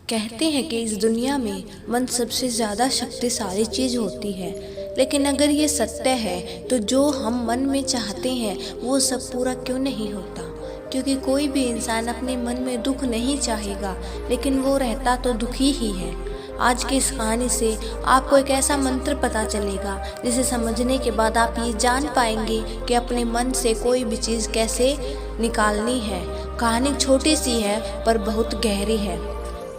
कहते हैं कि इस दुनिया में मन सबसे ज़्यादा शक्तिशाली चीज़ होती है। लेकिन अगर ये सत्य है तो जो हम मन में चाहते हैं वो सब पूरा क्यों नहीं होता। क्योंकि कोई भी इंसान अपने मन में दुख नहीं चाहेगा, लेकिन वो रहता तो दुखी ही है। आज की इस कहानी से आपको एक ऐसा मंत्र पता चलेगा जिसे समझने के बाद आप ये जान पाएंगे कि अपने मन से कोई भी चीज़ कैसे निकालनी है। कहानी छोटी सी है पर बहुत गहरी है।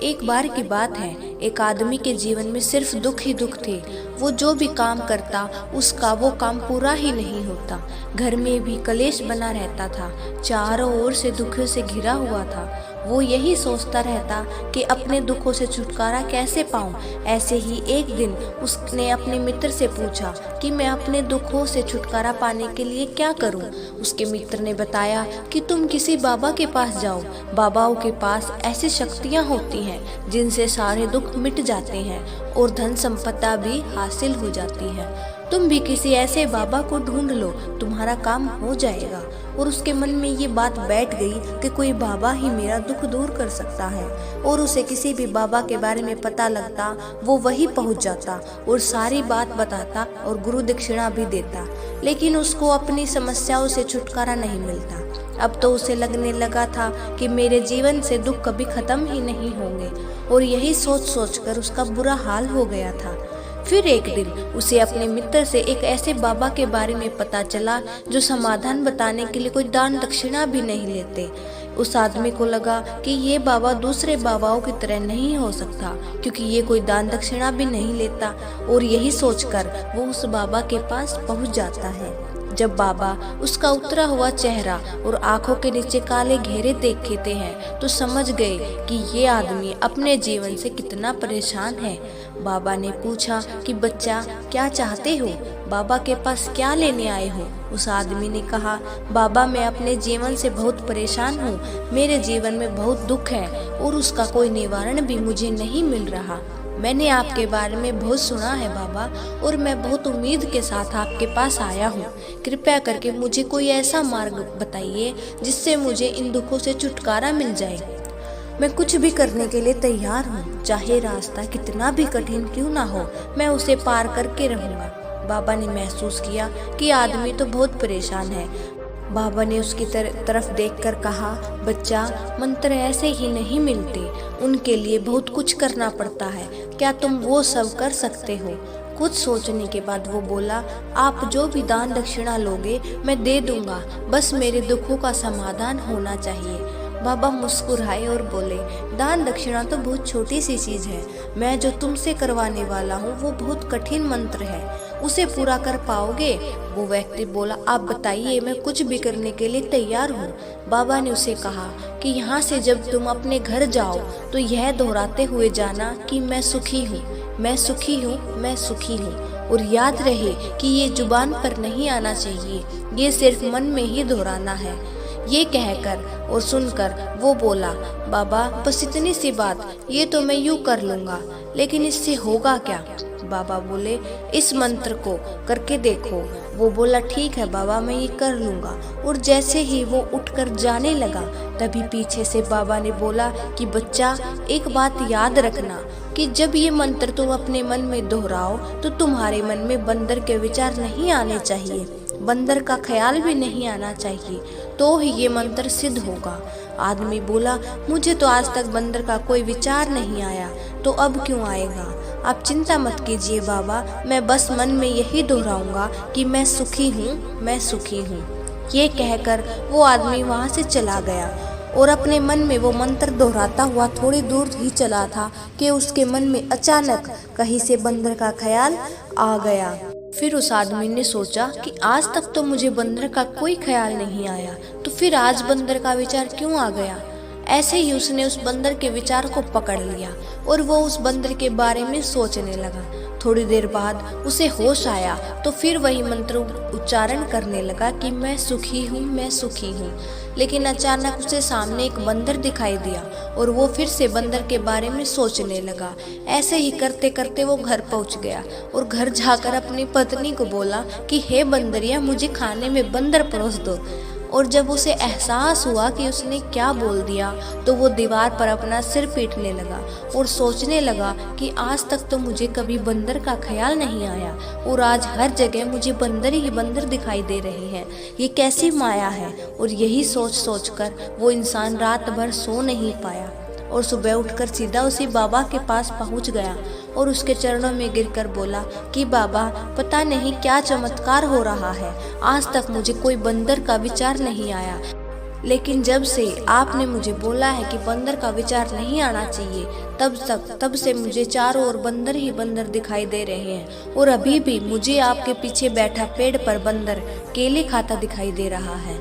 एक बार की बात है, एक आदमी के जीवन में सिर्फ दुख ही दुख थे। वो जो भी काम करता उसका वो काम पूरा ही नहीं होता। घर में भी कलेश बना रहता था, चारों ओर से दुखों से घिरा हुआ था। वो यही सोचता रहता कि अपने दुखों से छुटकारा कैसे पाऊं। ऐसे ही एक दिन उसने अपने मित्र से पूछा कि मैं अपने दुखों से छुटकारा पाने के लिए क्या करूं। उसके मित्र ने बताया कि तुम किसी बाबा के पास जाओ। बाबाओं के पास ऐसी शक्तियां होती हैं जिनसे सारे दुख मिट जाते हैं और धन संपदा भी हासिल हो जाती है। तुम भी किसी ऐसे बाबा को ढूंढ लो, तुम्हारा काम हो जाएगा। और उसके मन में ये बात बैठ गई कि कोई बाबा ही मेरा दुख दूर कर सकता है। और उसे किसी भी बाबा के बारे में पता लगता, वो वहीं पहुंच जाता और सारी बात बताता और गुरु दक्षिणा भी देता। लेकिन उसको अपनी समस्याओं से छुटकारा नहीं मिलता। अब तो उसे लगने लगा था कि मेरे जीवन से दुख कभी खत्म ही नहीं होंगे। और यही सोच सोच कर उसका बुरा हाल हो गया था। फिर एक दिन उसे अपने मित्र से एक ऐसे बाबा के बारे में पता चला जो समाधान बताने के लिए कोई दान दक्षिणा भी नहीं लेते। उस आदमी को लगा कि ये बाबा दूसरे बाबाओं की तरह नहीं हो सकता, क्योंकि ये कोई दान दक्षिणा भी नहीं लेता। और यही सोचकर वो उस बाबा के पास पहुंच जाता है। जब बाबा उसका उतरा हुआ चेहरा और आंखों के नीचे काले घेरे देखते हैं तो समझ गए कि ये आदमी अपने जीवन से कितना परेशान है। बाबा ने पूछा कि बच्चा, क्या चाहते हो? बाबा के पास क्या लेने आए हो? उस आदमी ने कहा, बाबा मैं अपने जीवन से बहुत परेशान हूँ। मेरे जीवन में बहुत दुख है और उसका कोई निवारण भी मुझे नहीं मिल रहा। मैंने आपके बारे में बहुत सुना है बाबा, और मैं बहुत उम्मीद के साथ आपके पास आया हूँ। कृपया करके मुझे कोई ऐसा मार्ग बताइए जिससे मुझे इन दुखों से छुटकारा मिल जाए। मैं कुछ भी करने के लिए तैयार हूँ, चाहे रास्ता कितना भी कठिन क्यों ना हो, मैं उसे पार करके रहूँगा। बाबा ने महसूस किया कि आदमी तो बहुत परेशान है। बाबा ने उसकी तरफ देखकर कहा, बच्चा, मंत्र ऐसे ही नहीं मिलते, उनके लिए बहुत कुछ करना पड़ता है। क्या तुम वो सब कर सकते हो? कुछ सोचने के बाद वो बोला, आप जो भी दान दक्षिणा लोगे मैं दे दूंगा, बस मेरे दुखों का समाधान होना चाहिए। बाबा मुस्कुराए और बोले, दान दक्षिणा तो बहुत छोटी सी चीज़ है। मैं जो तुमसे करवाने वाला हूँ वो बहुत कठिन मंत्र है, उसे पूरा कर पाओगे? वो व्यक्ति बोला, आप बताइए, मैं कुछ भी करने के लिए तैयार हूँ। बाबा ने उसे कहा कि यहाँ से जब तुम अपने घर जाओ तो यह दोहराते हुए जाना कि मैं सुखी हूँ, मैं सुखी हूँ, मैं सुखी हूँ। और याद रहे कि ये जुबान पर नहीं आना चाहिए, ये सिर्फ मन में ही दोहराना है। ये कहकर और सुनकर वो बोला, बाबा बस इतनी सी बात, ये तो मैं यूं कर लूँगा, लेकिन इससे होगा क्या? बाबा बोले, इस मंत्र को करके देखो। वो बोला, ठीक है बाबा, मैं ये कर लूँगा। और जैसे ही वो उठकर जाने लगा तभी पीछे से बाबा ने बोला कि बच्चा, एक बात याद रखना कि जब ये मंत्र तुम अपने मन में दोहराओ तो तुम्हारे मन में बंदर के विचार नहीं आने चाहिए, बंदर का ख्याल भी नहीं आना चाहिए, तो ही ये मंत्र सिद्ध होगा। आदमी बोला, मुझे तो आज तक बंदर का कोई विचार नहीं आया, तो अब क्यों आएगा? आप चिंता मत कीजिए बाबा, मैं बस मन में यही दोहराऊंगा कि मैं सुखी हूँ, मैं सुखी हूँ। ये कहकर वो आदमी वहाँ से चला गया और अपने मन में वो मंत्र दोहराता हुआ थोड़ी दूर ही चला था कि उसके मन में अचानक कहीं से बंदर का ख्याल आ गया। फिर उस आदमी ने सोचा कि आज तक तो मुझे बंदर का कोई ख्याल नहीं आया, तो फिर आज बंदर का विचार क्यों आ गया? ऐसे ही उसने उस बंदर के विचार को पकड़ लिया और वो उस बंदर के बारे में सोचने लगा। थोड़ी देर बाद उसे होश आया तो फिर वही मंत्र उच्चारण करने लगा कि मैं सुखी हूँ, मैं सुखी हूँ। लेकिन अचानक उसे सामने एक बंदर दिखाई दिया और वो फिर से बंदर के बारे में सोचने लगा। ऐसे ही करते करते वो घर पहुँच गया और घर जाकर अपनी पत्नी को बोला कि हे बंदरिया, मुझे खाने में बंदर परोस दो। और जब उसे एहसास हुआ कि उसने क्या बोल दिया तो वो दीवार पर अपना सिर पीटने लगा और सोचने लगा कि आज तक तो मुझे कभी बंदर का ख्याल नहीं आया और आज हर जगह मुझे बंदर ही बंदर दिखाई दे रहे हैं। ये कैसी माया है। और यही सोच सोचकर वो इंसान रात भर सो नहीं पाया और सुबह उठकर सीधा उसी बाबा के पास पहुंच गया और उसके चरणों में गिरकर बोला कि बाबा, पता नहीं क्या चमत्कार हो रहा है, आज तक मुझे कोई बंदर का विचार नहीं आया, लेकिन जब से आपने मुझे बोला है कि बंदर का विचार नहीं आना चाहिए तब से मुझे चारों ओर बंदर ही बंदर दिखाई दे रहे हैं और अभी भी मुझे आपके पीछे बैठा पेड़ पर बंदर केले खाता दिखाई दे रहा है।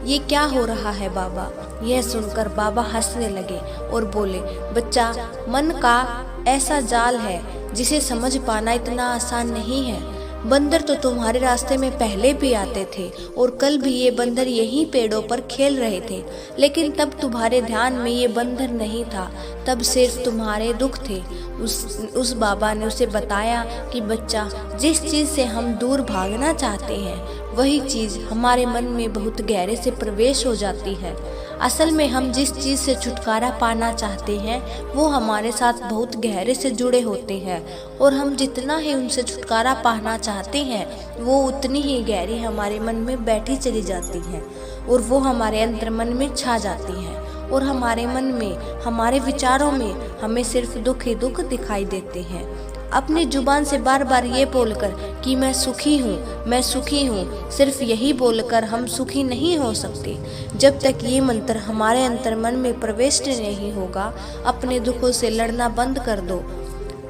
ये क्या हो रहा है बाबा। यह सुनकर बाबा हंसने लगे और बोले, बच्चा, मन का ऐसा जाल है जिसे समझ पाना इतना आसान नहीं है। बंदर तो तुम्हारे रास्ते में पहले भी आते थे और कल भी ये बंदर यहीं पेड़ों पर खेल रहे थे, लेकिन तब तुम्हारे ध्यान में ये बंदर नहीं था, तब सिर्फ तुम्हारे दुख थे। उस बाबा ने उसे बताया कि बच्चा, जिस चीज़ से हम दूर भागना चाहते हैं वही चीज़ हमारे मन में बहुत गहरे से प्रवेश हो जाती है। असल में हम जिस चीज़ से छुटकारा पाना चाहते हैं वो हमारे साथ बहुत गहरे से जुड़े होते हैं और हम जितना ही उनसे छुटकारा पाना चाहते हैं वो उतनी ही गहरी हमारे मन में बैठी चली जाती हैं और वो हमारे अंतर मन में छा जाती हैं और हमारे मन में, हमारे विचारों में हमें सिर्फ दुख ही दुख दिखाई देते हैं। अपनी जुबान से बार बार ये बोलकर कि मैं सुखी हूँ, सिर्फ यही बोलकर हम सुखी नहीं हो सकते। जब तक ये मंत्र हमारे अंतर मन में प्रविष्ट नहीं होगा, अपने दुखों से लड़ना बंद कर दो।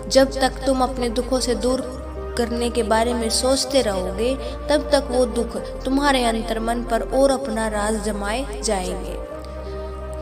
जब तक तुम अपने दुखों से दूर करने के बारे में सोचते रहोगे तब तक वो दुख तुम्हारे अंतर मन पर और अपना राज जमाए जाएंगे।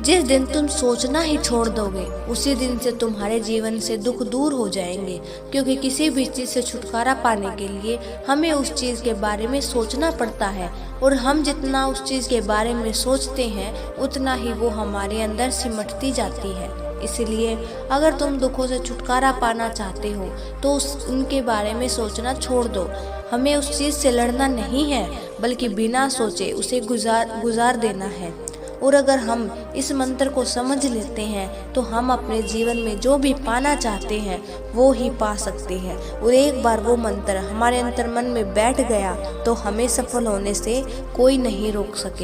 जिस दिन तुम सोचना ही छोड़ दोगे उसी दिन से तुम्हारे जीवन से दुख दूर हो जाएंगे, क्योंकि किसी भी चीज़ से छुटकारा पाने के लिए हमें उस चीज़ के बारे में सोचना पड़ता है और हम जितना उस चीज़ के बारे में सोचते हैं उतना ही वो हमारे अंदर सिमटती जाती है। इसलिए अगर तुम दुखों से छुटकारा पाना चाहते हो तो उनके बारे में सोचना छोड़ दो। हमें उस चीज़ से लड़ना नहीं है बल्कि बिना सोचे उसे गुजार देना है। और अगर हम इस मंत्र को समझ लेते हैं तो हम अपने जीवन में जो भी पाना चाहते हैं वो ही पा सकते हैं। और एक बार वो मंत्र हमारे अंतर मन में बैठ गया तो हमें सफल होने से कोई नहीं रोक सके।